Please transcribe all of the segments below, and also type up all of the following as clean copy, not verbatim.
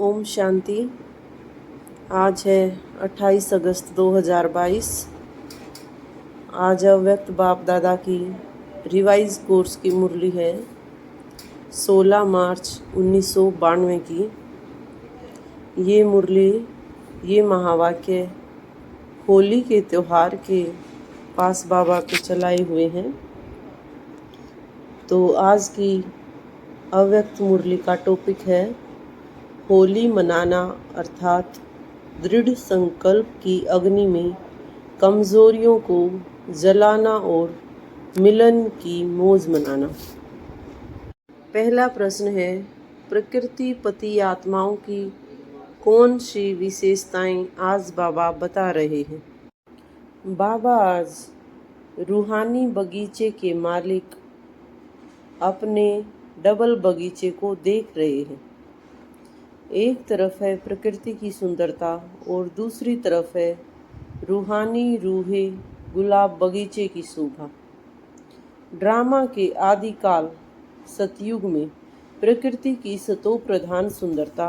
ओम शांति। आज है 28 अगस्त 2022। आज अव्यक्त बाप दादा की रिवाइज कोर्स की मुरली है 16 मार्च 1992 की। ये मुरली, ये महावाक्य होली के त्यौहार के पास बाबा के चलाए हुए हैं। तो आज की अव्यक्त मुरली का टॉपिक है होली मनाना, अर्थात दृढ़ संकल्प की अग्नि में कमजोरियों को जलाना और मिलन की मौज मनाना। पहला प्रश्न है, प्रकृति पति आत्माओं की कौन सी विशेषताएं आज बाबा बता रहे हैं। बाबा आज रूहानी बगीचे के मालिक अपने डबल बगीचे को देख रहे हैं। एक तरफ है प्रकृति की सुंदरता और दूसरी तरफ है रूहानी रूहे गुलाब बगीचे की शोभा। ड्रामा के आदिकाल सतयुग में प्रकृति की सतो प्रधान सुंदरता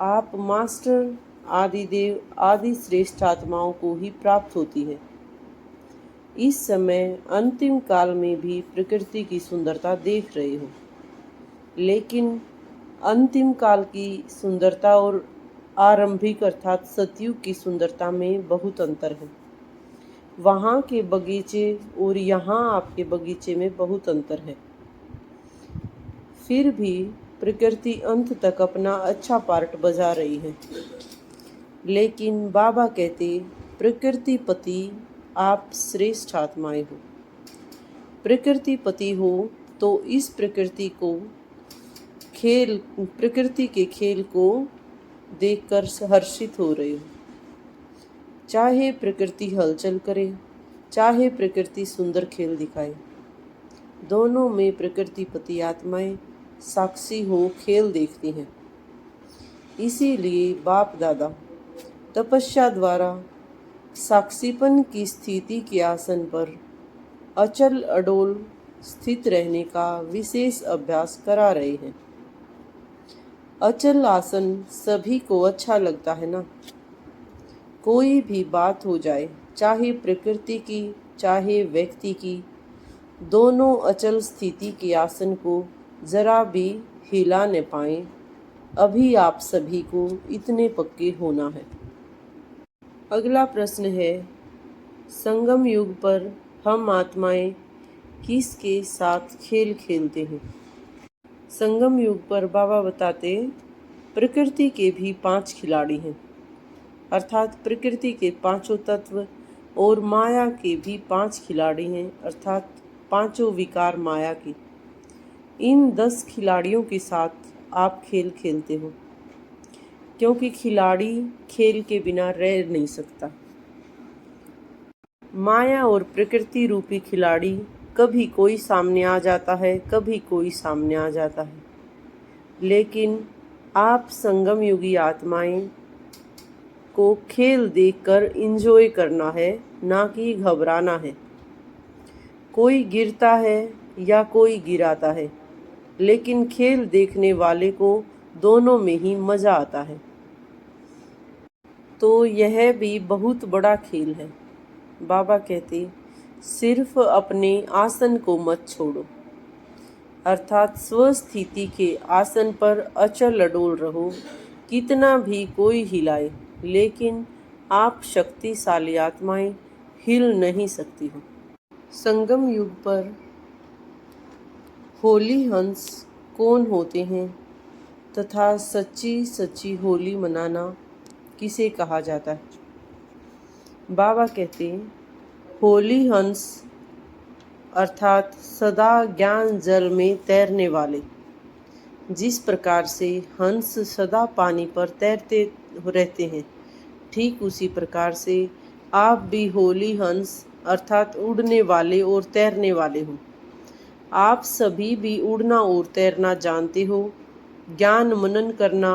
आप मास्टर आदिदेव आदि श्रेष्ठ आत्माओं को ही प्राप्त होती है। इस समय अंतिम काल में भी प्रकृति की सुंदरता देख रहे हो, लेकिन अंतिम काल की सुंदरता और आरंभिक अर्थात सतयुग की सुंदरता में बहुत अंतर है। वहाँ के बगीचे और यहाँ आपके बगीचे में बहुत अंतर है। फिर भी प्रकृति अंत तक अपना अच्छा पार्ट बजा रही है। लेकिन बाबा कहते, प्रकृति पति आप श्रेष्ठ आत्माएं हो। प्रकृति पति हो तो इस प्रकृति के खेल को देखकर हर्षित हो रहे हो। चाहे प्रकृति हलचल करे, चाहे प्रकृति सुंदर खेल दिखाए, दोनों में प्रकृति पति आत्माएं साक्षी हो खेल देखती हैं। इसीलिए बाप दादा तपस्या द्वारा साक्षीपन की स्थिति के आसन पर अचल अडोल स्थित रहने का विशेष अभ्यास करा रहे हैं। अचल आसन सभी को अच्छा लगता है ना। कोई भी बात हो जाए, चाहे प्रकृति की चाहे व्यक्ति की, दोनों अचल स्थिति के आसन को जरा भी हिला न पाए। अभी आप सभी को इतने पक्के होना है। अगला प्रश्न है, संगम युग पर हम आत्माएं किसके साथ खेल खेलते हैं। संगम युग पर बाबा बताते, प्रकृति के भी 5 खिलाड़ी हैं, अर्थात प्रकृति के 5 तत्व, और माया के भी 5 खिलाड़ी हैं, अर्थात 5 विकार माया की। इन 10 खिलाड़ियों के साथ आप खेल खेलते हो, क्योंकि खिलाड़ी खेल के बिना रह नहीं सकता। माया और प्रकृति रूपी खिलाड़ी कभी कोई सामने आ जाता है, कभी कोई सामने आ जाता है, लेकिन आप संगम युगी आत्माएं को खेल देखकर एंजॉय करना है, ना कि घबराना है। कोई गिरता है या कोई गिराता है, लेकिन खेल देखने वाले को दोनों में ही मजा आता है। तो यह भी बहुत बड़ा खेल है। बाबा कहते, सिर्फ अपने आसन को मत छोड़ो, अर्थात स्वस्थिति के आसन पर अचल अडोल रहो। कितना भी कोई हिलाए, लेकिन आप शक्तिशाली आत्माएं हिल नहीं सकती हो। संगम युग पर होली हंस कौन होते हैं तथा सच्ची सच्ची होली मनाना किसे कहा जाता है। बाबा कहते, होली हंस अर्थात सदा ज्ञान जल में तैरने वाले। जिस प्रकार से हंस सदा पानी पर तैरते रहते हैं, ठीक उसी प्रकार से आप भी होली हंस अर्थात उड़ने वाले और तैरने वाले हो। आप सभी भी उड़ना और तैरना जानते हो। ज्ञान मनन करना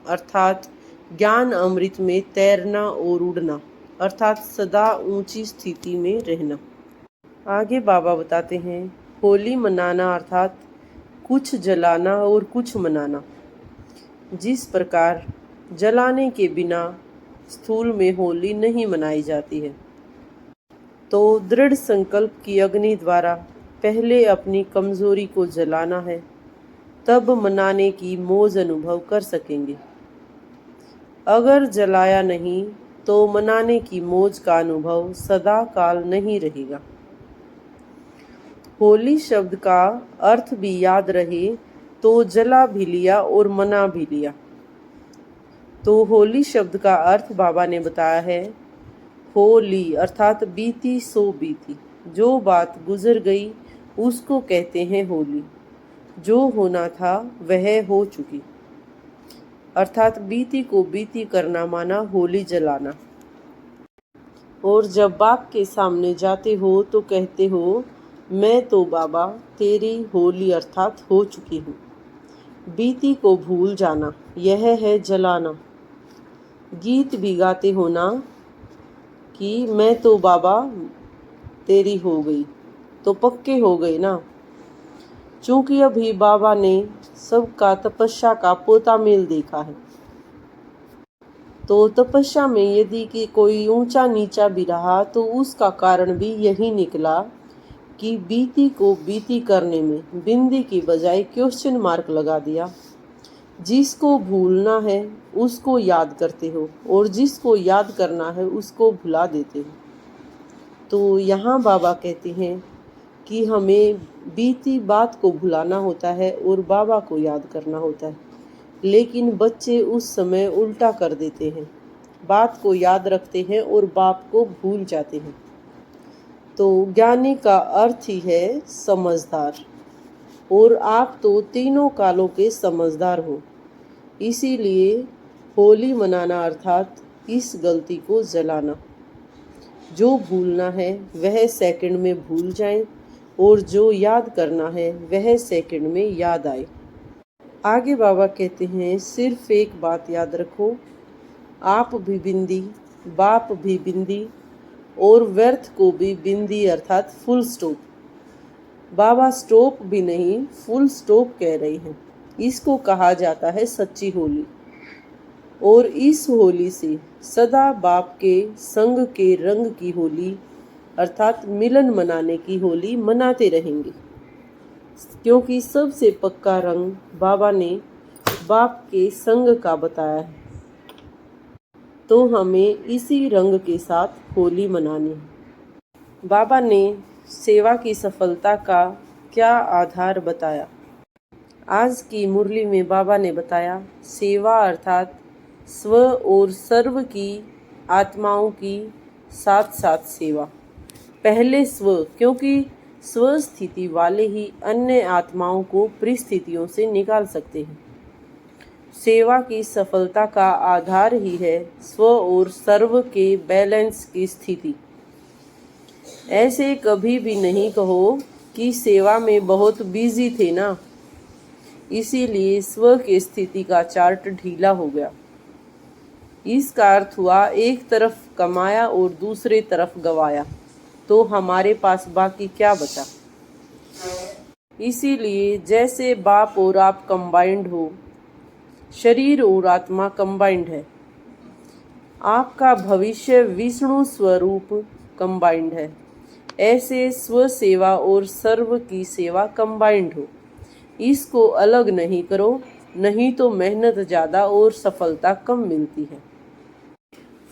अर्थात ज्ञान अमृत में तैरना और उड़ना अर्थात सदा ऊंची स्थिति में रहना। आगे बाबा बताते हैं, होली मनाना अर्थात कुछ जलाना और कुछ मनाना। जिस प्रकार जलाने के बिना स्थूल में होली नहीं मनाई जाती है, तो दृढ़ संकल्प की अग्नि द्वारा पहले अपनी कमजोरी को जलाना है, तब मनाने की मौज अनुभव कर सकेंगे। अगर जलाया नहीं तो मनाने की मौज का अनुभव सदा काल नहीं रहेगा। होली शब्द का अर्थ भी याद रहे तो जला भी लिया और मना भी लिया। तो होली शब्द का अर्थ बाबा ने बताया है, होली अर्थात बीती सो बीती, जो बात गुजर गई उसको कहते हैं होली। जो होना था वह हो चुकी, अर्थात बीती को बीती करना माना होली जलाना। और जब बाप के सामने जाते हो तो कहते हो, मैं तो बाबा तेरी होली अर्थात हो चुकी हूँ। बीती को भूल जाना, यह है जलाना। गीत भी गाते हो ना कि मैं तो बाबा तेरी हो गई, तो पक्के हो गए ना। चूंकि अभी बाबा ने सबका तपस्या का पोता मेल देखा है, तो तपस्या में यदि कि कोई ऊंचा नीचा भी रहा तो उसका कारण भी यही निकला कि बीती को बीती करने में बिंदी की बजाय क्वेश्चन मार्क लगा दिया। जिसको भूलना है उसको याद करते हो और जिसको याद करना है उसको भुला देते हो। तो यहाँ बाबा कहते हैं कि हमें बीती बात को भुलाना होता है और बाबा को याद करना होता है, लेकिन बच्चे उस समय उल्टा कर देते हैं, बात को याद रखते हैं और बाप को भूल जाते हैं। तो ज्ञानी का अर्थ ही है समझदार, और आप तो तीनों कालों के समझदार हो। इसीलिए होली मनाना अर्थात इस गलती को जलाना। जो भूलना है वह सेकंड में भूल जाए और जो याद करना है वह सेकंड में याद आए। आगे बाबा कहते हैं, सिर्फ एक बात याद रखो, आप भी बिंदी, बाप भी बिंदी, और व्यर्थ को भी बिंदी अर्थात फुल स्टॉप। बाबा स्टॉप भी नहीं, फुल स्टॉप कह रहे हैं। इसको कहा जाता है सच्ची होली। और इस होली से सदा बाप के संग के रंग की होली अर्थात मिलन मनाने की होली मनाते रहेंगे, क्योंकि सबसे पक्का रंग बाबा ने बाप के संग का बताया है। तो हमें इसी रंग के साथ होली मनानी है। बाबा ने सेवा की सफलता का क्या आधार बताया। आज की मुरली में बाबा ने बताया, सेवा अर्थात स्व और सर्व की आत्माओं की साथ साथ सेवा। पहले स्व, क्योंकि स्व स्थिति वाले ही अन्य आत्माओं को परिस्थितियों से निकाल सकते हैं। सेवा की सफलता का आधार ही है स्व और सर्व के बैलेंस की स्थिति। ऐसे कभी भी नहीं कहो कि सेवा में बहुत बिजी थे ना, इसीलिए स्व की स्थिति का चार्ट ढीला हो गया। इसका अर्थ हुआ एक तरफ कमाया और दूसरे तरफ गवाया, तो हमारे पास बाकी क्या बचा। इसीलिए जैसे बाप और आप कंबाइंड हो, शरीर और आत्मा कंबाइंड है। आपका भविष्य विष्णु स्वरूप कंबाइंड है। ऐसे स्व सेवा और सर्व की सेवा कंबाइंड हो। इसको अलग नहीं करो, नहीं तो मेहनत ज़्यादा और सफलता कम मिलती है।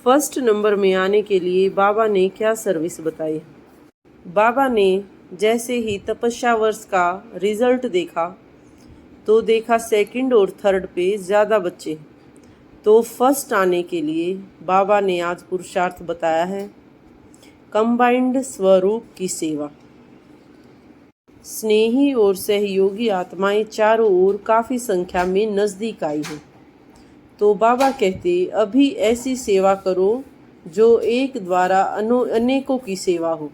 फर्स्ट नंबर में आने के लिए बाबा ने क्या सर्विस बताई। बाबा ने जैसे ही तपस्या वर्ष का रिजल्ट देखा तो देखा सेकंड और थर्ड पे ज़्यादा बच्चे, तो फर्स्ट आने के लिए बाबा ने आज पुरुषार्थ बताया है, कंबाइंड स्वरूप की सेवा। स्नेही और सहयोगी आत्माएं चारों ओर काफ़ी संख्या में नज़दीक आई हैं। तो बाबा कहते, अभी ऐसी सेवा करो जो एक द्वारा अनेकों की सेवा हो,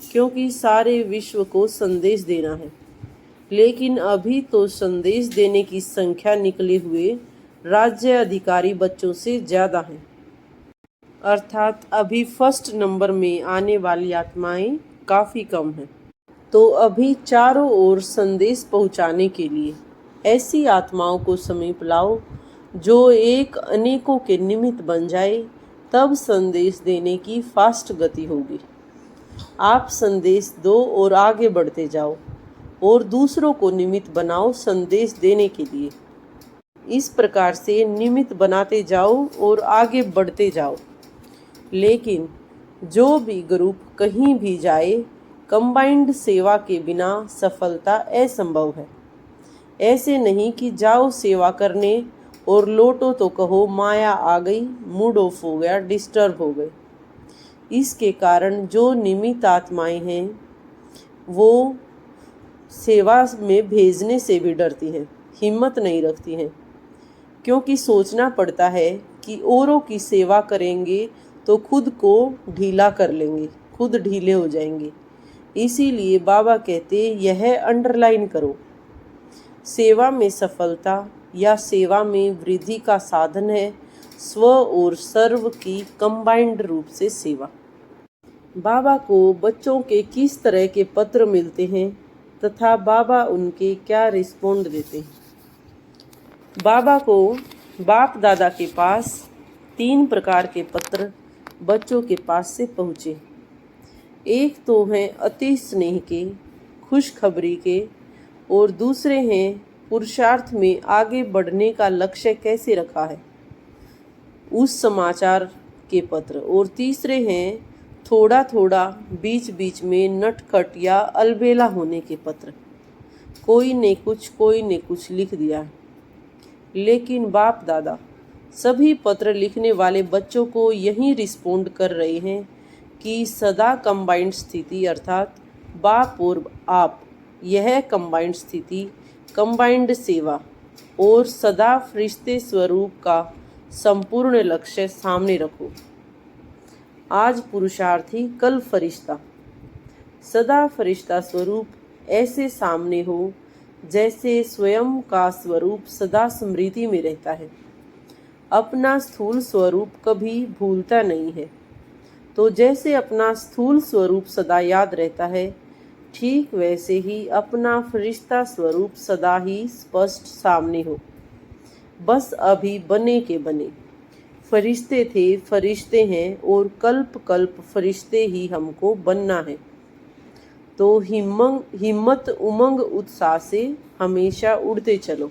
क्योंकि सारे विश्व को संदेश देना है। लेकिन अभी तो संदेश देने की संख्या निकले हुए राज्य अधिकारी बच्चों से ज़्यादा है, अर्थात अभी फर्स्ट नंबर में आने वाली आत्माएं काफ़ी कम हैं। तो अभी चारों ओर संदेश पहुंचाने के लिए ऐसी आत्माओं को समीप लाओ जो एक अनेकों के निमित्त बन जाए, तब संदेश देने की फास्ट गति होगी। आप संदेश दो और आगे बढ़ते जाओ और दूसरों को निमित्त बनाओ संदेश देने के लिए। इस प्रकार से निमित्त बनाते जाओ और आगे बढ़ते जाओ। लेकिन जो भी ग्रुप कहीं भी जाए, कंबाइंड सेवा के बिना सफलता असंभव है। ऐसे नहीं कि जाओ सेवा करने और लौटो तो कहो माया आ गई, मूड ऑफ हो गया, डिस्टर्ब हो गए। इसके कारण जो निमित्त आत्माएं हैं वो सेवा में भेजने से भी डरती हैं, हिम्मत नहीं रखती हैं, क्योंकि सोचना पड़ता है कि औरों की सेवा करेंगे तो खुद को ढीला कर लेंगे, खुद ढीले हो जाएंगे। इसीलिए बाबा कहते यह अंडरलाइन करो, सेवा में सफलता या सेवा में वृद्धि का साधन है स्व और सर्व की कंबाइंड रूप से सेवा। बाबा को बच्चों के किस तरह के पत्र मिलते हैं तथा बाबा उनके क्या रिस्पॉन्ड देते हैं। बाबा को बाप दादा के पास 3 प्रकार के पत्र बच्चों के पास से पहुँचे। एक तो हैं अति स्नेह के, खुशखबरी के, और दूसरे हैं पुरुषार्थ में आगे बढ़ने का लक्ष्य कैसे रखा है उस समाचार के पत्र, और तीसरे हैं थोड़ा थोड़ा बीच बीच में नटखट या अलबेला होने के पत्र। कोई ने कुछ लिख दिया। लेकिन बाप दादा सभी पत्र लिखने वाले बच्चों को यही रिस्पोंड कर रहे हैं कि सदा कंबाइंड स्थिति अर्थात बाप और आप, यह कंबाइंड स्थिति, कंबाइंड सेवा और सदा फरिश्ते स्वरूप का संपूर्ण लक्ष्य सामने रखो। आज पुरुषार्थी कल फरिश्ता, सदा फरिश्ता स्वरूप ऐसे सामने हो जैसे स्वयं का स्वरूप सदा स्मृति में रहता है। अपना स्थूल स्वरूप कभी भूलता नहीं है। तो जैसे अपना स्थूल स्वरूप सदा याद रहता है, ठीक वैसे ही अपना फरिश्ता स्वरूप सदा ही स्पष्ट सामने हो। बस अभी बने के बने फरिश्ते थे, फरिश्ते हैं और कल्प कल्प फरिश्ते ही हमको बनना है। तो हिम्मत उमंग उत्साह से हमेशा उड़ते चलो।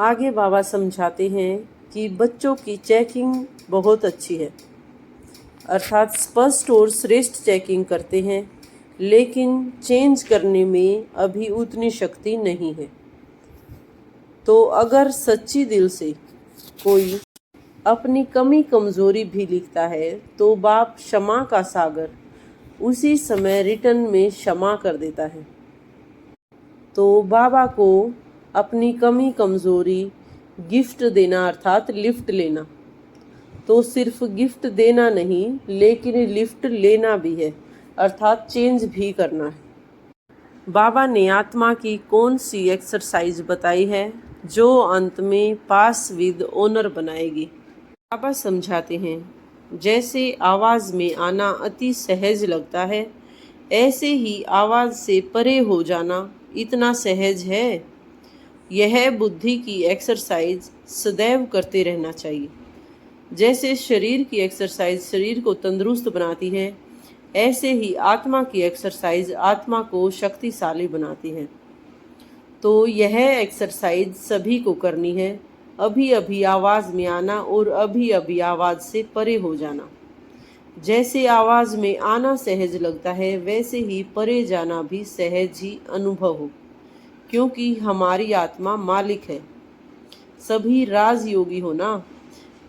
आगे बाबा समझाते हैं कि बच्चों की चेकिंग बहुत अच्छी है, अर्थात स्पष्ट और श्रेष्ठ चेकिंग करते हैं, लेकिन चेंज करने में अभी उतनी शक्ति नहीं है। तो अगर सच्ची दिल से कोई अपनी कमी कमजोरी भी लिखता है तो बाप क्षमा का सागर उसी समय रिटर्न में क्षमा कर देता है। तो बाबा को अपनी कमी कमजोरी गिफ्ट देना अर्थात लिफ्ट लेना, तो सिर्फ गिफ्ट देना नहीं लेकिन लिफ्ट लेना भी है, अर्थात चेंज भी करना है। बाबा ने आत्मा की कौन सी एक्सरसाइज बताई है जो अंत में पास विद ओनर बनाएगी। बाबा समझाते हैं, जैसे आवाज़ में आना अति सहज लगता है, ऐसे ही आवाज़ से परे हो जाना इतना सहज है। यह बुद्धि की एक्सरसाइज सदैव करते रहना चाहिए। जैसे शरीर की एक्सरसाइज शरीर को तंदुरुस्त बनाती है, ऐसे ही आत्मा की एक्सरसाइज आत्मा को शक्तिशाली बनाती है। तो यह एक्सरसाइज सभी को करनी है। अभी अभी आवाज़ में आना और अभी अभी आवाज़ से परे हो जाना। जैसे आवाज़ में आना सहज लगता है, वैसे ही परे जाना भी सहज ही अनुभव हो, क्योंकि हमारी आत्मा मालिक है। सभी राजयोगी हो ना,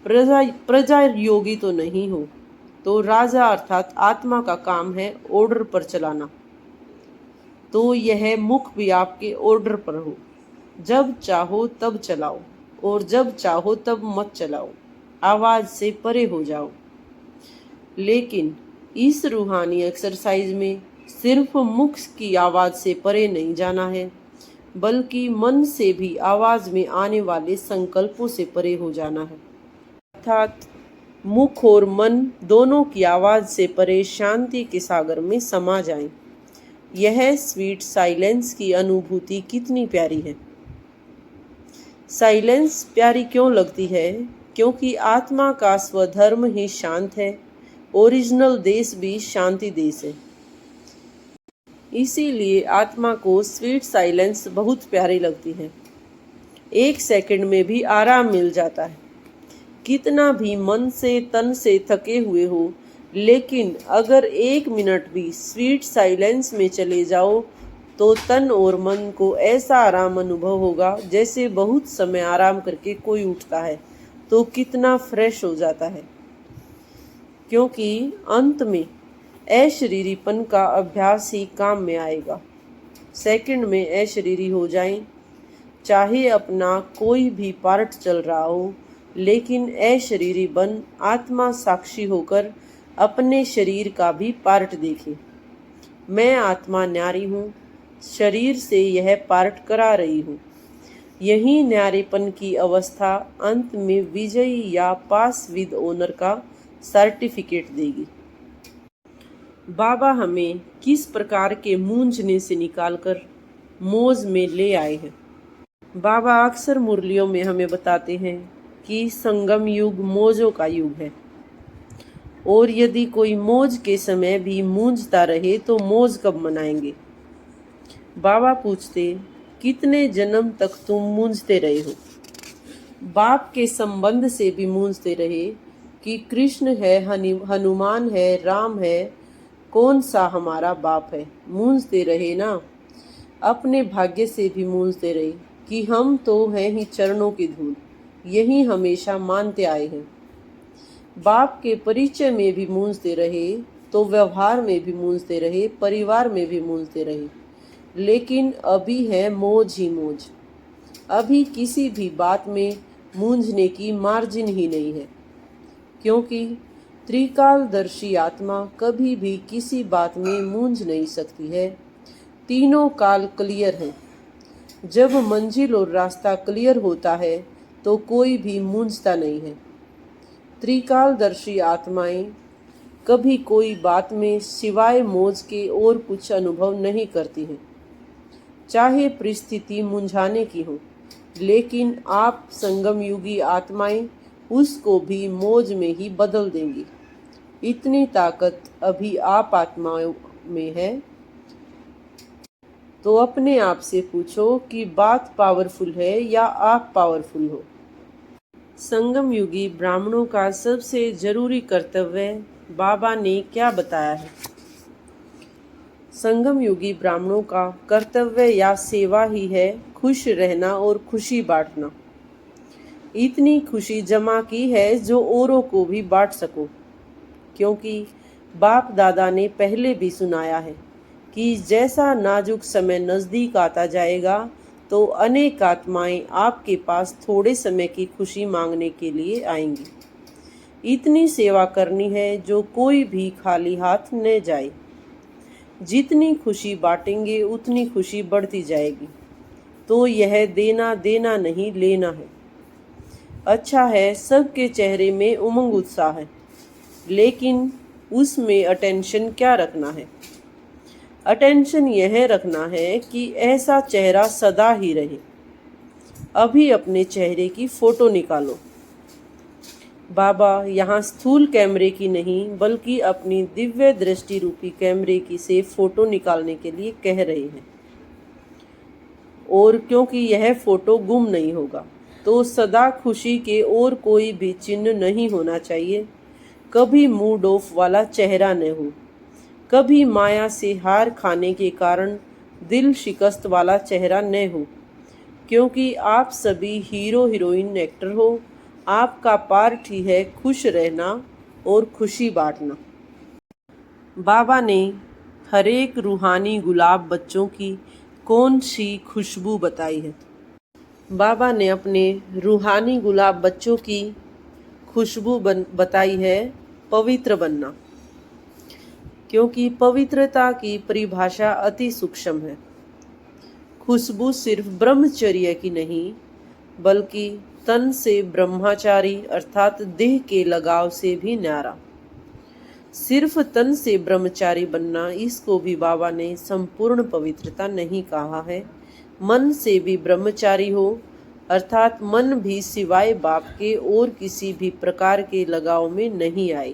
प्रजा योगी तो नहीं हो। तो राजा अर्थात आत्मा का काम है ऑर्डर पर चलाना। तो यह मुख भी आपके ऑर्डर पर हो। जब चाहो तब चलाओ और जब चाहो तब मत चलाओ, आवाज़ से परे हो जाओ। लेकिन इस रूहानी एक्सरसाइज में सिर्फ मुख की आवाज़ से परे नहीं जाना है, बल्कि मन से भी आवाज़ में आने वाले संकल्पों से परे हो जाना है। अर्थात मुख और मन दोनों की आवाज़ से परे शांति के सागर में समा जाएं। यह स्वीट साइलेंस की अनुभूति कितनी प्यारी है। साइलेंस प्यारी क्यों लगती है? क्योंकि आत्मा का स्वधर्म ही शांत है। ओरिजिनल देश भी शांति देश है। इसीलिए आत्मा को स्वीट साइलेंस बहुत प्यारी लगती है। 1 सेकंड में भी आराम मिल जाता है। कितना भी मन से तन से थके हुए हो, लेकिन अगर 1 मिनट भी स्वीट साइलेंस में चले जाओ तो तन और मन को ऐसा आराम अनुभव होगा जैसे बहुत समय आराम करके कोई उठता है तो कितना फ्रेश हो जाता है। क्योंकि अंत में अशरीरीपन का अभ्यास ही काम में आएगा। सेकंड में अशरीरी हो जाएं, चाहे अपना कोई भी पार्ट चल रहा हो, लेकिन अशरीरी बन आत्मा साक्षी होकर अपने शरीर का भी पार्ट देखे। मैं आत्मा न्यारी हूँ, शरीर से यह पार्ट करा रही हूँ। यही न्यारेपन की अवस्था अंत में विजयी या पास विद ऑनर का सर्टिफिकेट देगी। बाबा हमें किस प्रकार के मूंझने से निकालकर मौज में ले आए हैं। बाबा अक्सर मुरलियों में हमें बताते हैं कि संगम युग मौजों का युग है, और यदि कोई मौज के समय भी मूंझता रहे तो मौज कब मनाएंगे। बाबा पूछते, कितने जन्म तक तुम मूंझते रहे हो? बाप के संबंध से भी मूंझते रहे कि कृष्ण है, हनुमान है, राम है, कौन सा हमारा बाप है। मूंझते रहे ना। अपने भाग्य से भी मूंझते रहे कि हम तो हैं ही चरणों की धूल, यही हमेशा मानते आए हैं। बाप के परिचय में भी मूंझते रहे तो व्यवहार में भी मूंझते रहे, परिवार में भी मूंझते रहे, लेकिन अभी है मौज ही मौज। अभी किसी भी बात में मूंझने की मार्जिन ही नहीं है, क्योंकि त्रिकालदर्शी आत्मा कभी भी किसी बात में मूंझ नहीं सकती है। तीनों काल क्लियर हैं। जब मंजिल और रास्ता क्लियर होता है तो कोई भी मूंझता नहीं है। त्रिकालदर्शी आत्माएं कभी कोई बात में सिवाय मौज के और कुछ अनुभव नहीं करती हैं, चाहे परिस्थिति मुंझाने की हो। लेकिन आप संगम युगी आत्माएं उसको भी मौज में ही बदल देंगी। इतनी ताकत अभी आप आत्माओं में है। तो अपने आप से पूछो कि बात पावरफुल है या आप पावरफुल हो। संगम युगी ब्राह्मणों का सबसे जरूरी कर्तव्य बाबा ने क्या बताया है? संगम युगी ब्राह्मणों का कर्तव्य या सेवा ही है खुश रहना और खुशी बांटना। इतनी खुशी जमा की है जो औरों को भी बांट सको, क्योंकि बाप दादा ने पहले भी सुनाया है कि जैसा नाजुक समय नज़दीक आता जाएगा तो अनेक आत्माएं आपके पास थोड़े समय की खुशी मांगने के लिए आएंगी। इतनी सेवा करनी है जो कोई भी खाली हाथ न जाए। जितनी खुशी बांटेंगे उतनी खुशी बढ़ती जाएगी। तो यह देना देना नहीं, लेना है। अच्छा है, सबके चेहरे में उमंग उत्साह है, लेकिन उसमें अटेंशन क्या रखना है? अटेंशन यह रखना है कि ऐसा चेहरा सदा ही रहे। अभी अपने चेहरे की फोटो निकालो। बाबा यहाँ स्थूल कैमरे की नहीं बल्कि अपनी दिव्य दृष्टि रूपी कैमरे की से फोटो निकालने के लिए कह रहे हैं। और क्योंकि यह फोटो गुम नहीं होगा तो सदा खुशी के और कोई भी चिन्ह नहीं होना चाहिए। कभी मूड ऑफ वाला चेहरा न हो, कभी माया से हार खाने के कारण दिल शिकस्त वाला चेहरा न हो, क्योंकि आप सभी हीरो हीरोइन एक्टर हो। आपका पार्ट ही है खुश रहना और खुशी बांटना। बाबा ने हर एक रूहानी गुलाब बच्चों की कौन सी खुशबू बताई है? बाबा ने अपने रूहानी गुलाब बच्चों की खुशबू बताई है पवित्र बनना, क्योंकि पवित्रता की परिभाषा अति सूक्ष्म है। खुशबू सिर्फ ब्रह्मचर्य की नहीं बल्कि तन से ब्रह्मचारी अर्थात देह के लगाव से भी न्यारा। सिर्फ तन से ब्रह्मचारी बनना, इसको भी बाबा ने संपूर्ण पवित्रता नहीं कहा है। मन से भी ब्रह्मचारी हो अर्थात मन भी सिवाय बाप के और किसी भी प्रकार के लगाव में नहीं आए।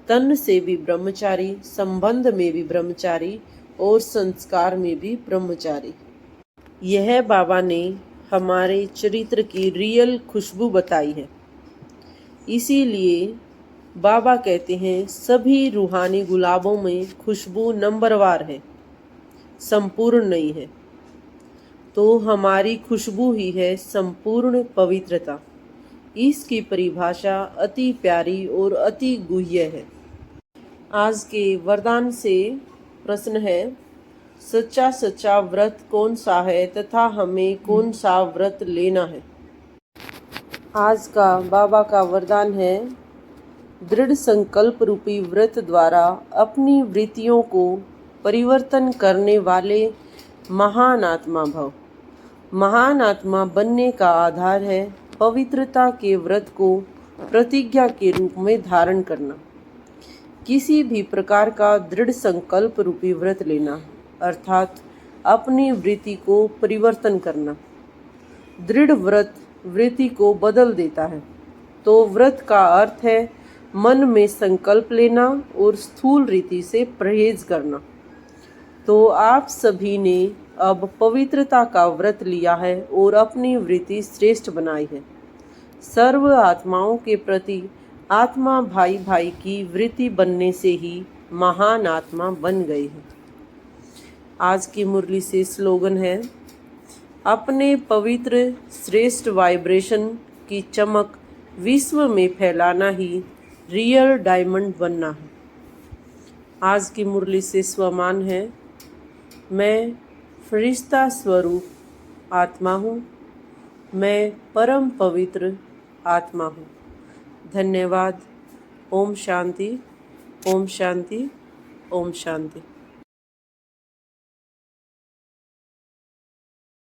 तन से भी ब्रह्मचारी, संबंध में भी ब्रह्मचारी और संस्कार में भी ब्रह्मचारी। यह बाबा ने हमारे चरित्र की रियल खुशबू बताई है। इसीलिए बाबा कहते हैं सभी रूहानी गुलाबों में खुशबू नंबरवार है, संपूर्ण नहीं है। तो हमारी खुशबू ही है संपूर्ण पवित्रता। इसकी परिभाषा अति प्यारी और अति गुह्य है। आज के वरदान से प्रश्न है, सच्चा सच्चा व्रत कौन सा है तथा हमें कौन सा व्रत लेना है। आज का बाबा का वरदान है, दृढ़ संकल्प रूपी व्रत द्वारा अपनी वृत्तियों को परिवर्तन करने वाले महान आत्मा भव। महान आत्मा बनने का आधार है पवित्रता के व्रत को प्रतिज्ञा के रूप में धारण करना। किसी भी प्रकार का दृढ़ संकल्प रूपी व्रत लेना, अर्थात अपनी वृत्ति को परिवर्तन करना। दृढ़ व्रत वृत्ति को बदल देता है। तो व्रत का अर्थ है मन में संकल्प लेना और स्थूल रीति से परहेज करना। तो आप सभी ने अब पवित्रता का व्रत लिया है और अपनी वृत्ति श्रेष्ठ बनाई है। सर्व आत्माओं के प्रति आत्मा भाई भाई की वृत्ति बनने से ही महान आत्मा बन गए हैं। आज की मुरली से स्लोगन है, अपने पवित्र श्रेष्ठ वाइब्रेशन की चमक विश्व में फैलाना ही रियल डायमंड बनना है। आज की मुरली से स्वमान है, मैं फरिश्ता स्वरूप आत्मा हूँ, मैं परम पवित्र आत्मा हूँ। धन्यवाद। ओम शांति, ओम शांति, ओम शांति।